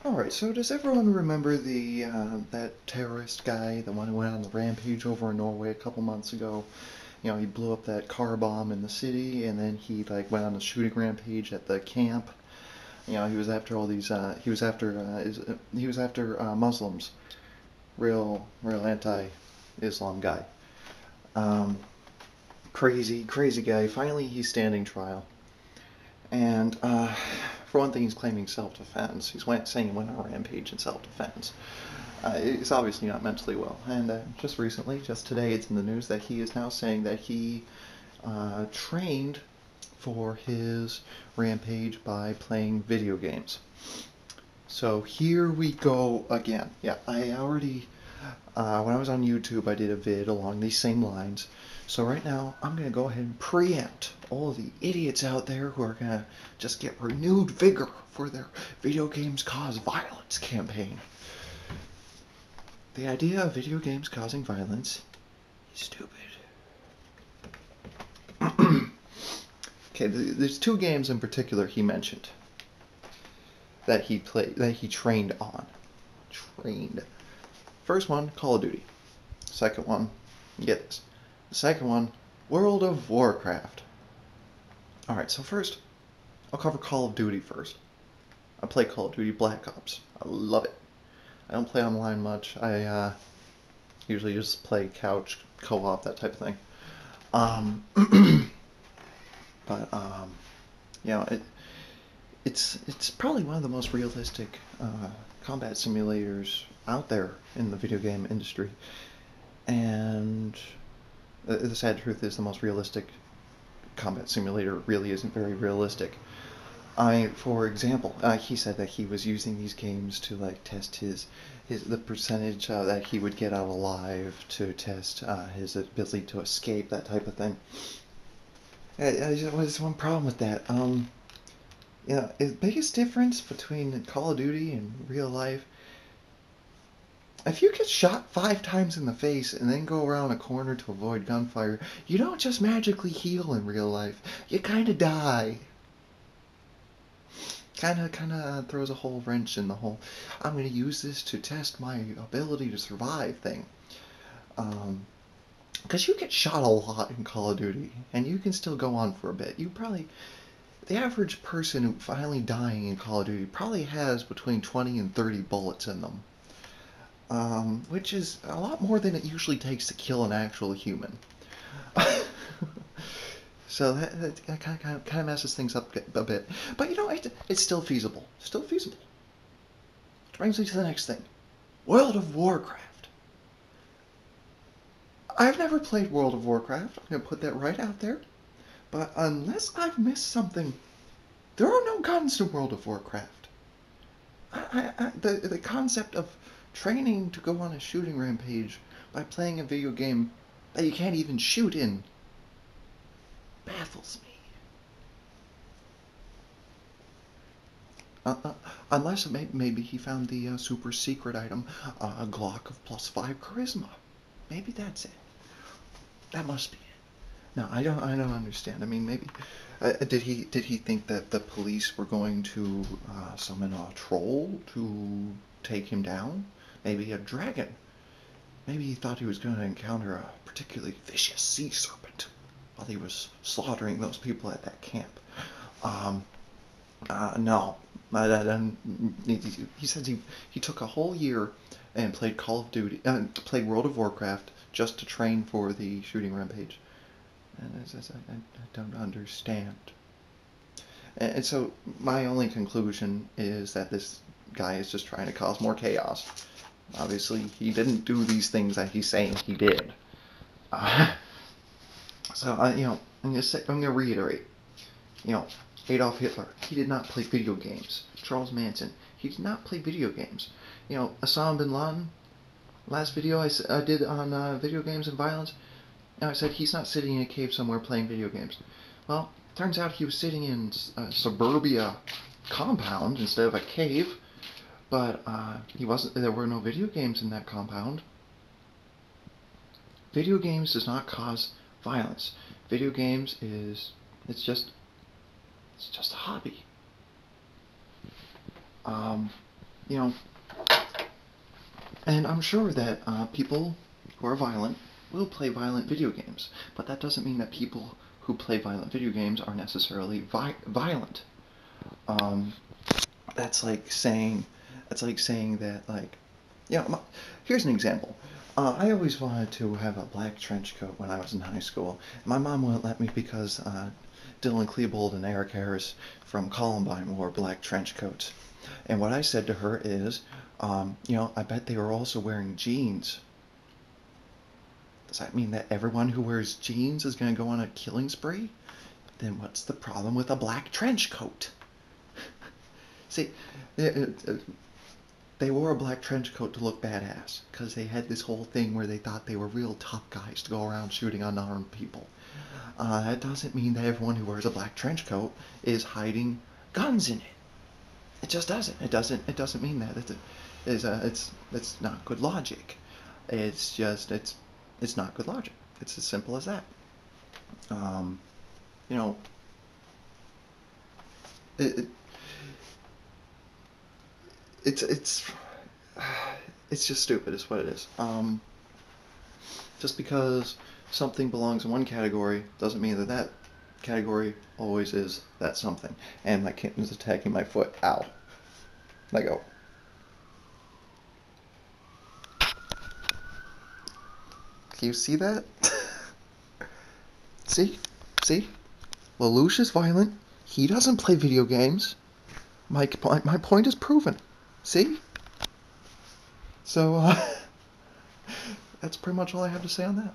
Alright, so does everyone remember the that terrorist guy, the one who went on the rampage over in Norway a couple months ago? You know, he blew up that car bomb in the city, and then he like went on a shooting rampage at the camp. You know, he was after all these. He was after Muslims. Real anti-Islam guy. Um, crazy guy. Finally, he's standing trial, and for one thing, he's claiming self-defense. Saying he went on a rampage in self-defense. He's obviously not mentally well. And just recently, just today, it's in the news that he is now saying that he trained for his rampage by playing video games. So here we go again. Yeah, I already, when I was on YouTube, I did a vid along these same lines. So right now, I'm going to go ahead and preempt all the idiots out there who are going to just get renewed vigor for their video games cause violence campaign. The idea of video games causing violence is stupid. Okay, there's two games in particular he mentioned that he trained on. Trained. First one, Call of Duty. Second one, get this. The second one, World of Warcraft. Alright, so first, I'll cover Call of Duty first. I play Call of Duty Black Ops. I love it. I don't play online much. I usually just play couch, co-op, that type of thing. But you know, it's probably one of the most realistic combat simulators out there in the video game industry. And the sad truth is, the most realistic combat simulator really isn't very realistic. For example, he said that he was using these games to like test the percentage that he would get out alive, to test his ability to escape, that type of thing. There's one problem with that. You know, the biggest difference between Call of Duty and real life, if you get shot 5 times in the face and then go around a corner to avoid gunfire, you don't just magically heal in real life. You kind of die. Kind of throws a whole wrench in the whole I'm going to use this to test my ability to survive thing. Because you get shot a lot in Call of Duty, and you can still go on for a bit. The average person who finally dying in Call of Duty probably has between 20 and 30 bullets in them. Which is a lot more than it usually takes to kill an actual human. So that kind of messes things up a bit. But you know, it's still feasible. Still feasible. Which brings me to the next thing. World of Warcraft. I've never played World of Warcraft. I'm going to put that right out there. But unless I've missed something, there are no guns in World of Warcraft. The concept of training to go on a shooting rampage by playing a video game that you can't even shoot in baffles me. Unless maybe he found the super secret item, a Glock of +5 charisma. Maybe that's it. That must be it. No, I don't understand. I mean, maybe did he think that the police were going to summon a troll to take him down? Maybe a dragon. Maybe he thought he was going to encounter a particularly vicious sea serpent while he was slaughtering those people at that camp. No. He says he took a whole year and played Call of Duty, played World of Warcraft just to train for the shooting rampage. And I don't understand. And so my only conclusion is that this guy is just trying to cause more chaos. Obviously, he didn't do these things that he's saying he did. You know, I'm gonna reiterate. You know, Adolf Hitler, he did not play video games. Charles Manson, he did not play video games. You know, Osama bin Laden, last video I did on video games and violence, I said he's not sitting in a cave somewhere playing video games. Well, turns out he was sitting in a suburbia compound instead of a cave, but he wasn't. There were no video games in that compound. Video games does not cause violence. Video games it's just a hobby. you know, and I'm sure that people who are violent will play violent video games, but that doesn't mean that people who play violent video games are necessarily violent. Um, that's like saying that, like, here's an example. I always wanted to have a black trench coat when I was in high school. My mom wouldn't let me because Dylan Klebold and Eric Harris from Columbine wore black trench coats. And what I said to her is, I bet they were also wearing jeans. Does that mean that everyone who wears jeans is going to go on a killing spree? Then what's the problem with a black trench coat? See, they wore a black trench coat to look badass because they had this whole thing where they thought they were real tough guys to go around shooting unarmed people. That doesn't mean that everyone who wears a black trench coat is hiding guns in it. It just doesn't. It doesn't mean that. It's not good logic. It's not good logic. It's as simple as that. You know, it's just stupid is what it is. Just because something belongs in one category doesn't mean that that category always is that something. And my kitten's attacking my foot. Ow. Let go. Can you see that? See? Lelouch is violent. He doesn't play video games. My point is proven. See? So, that's pretty much all I have to say on that.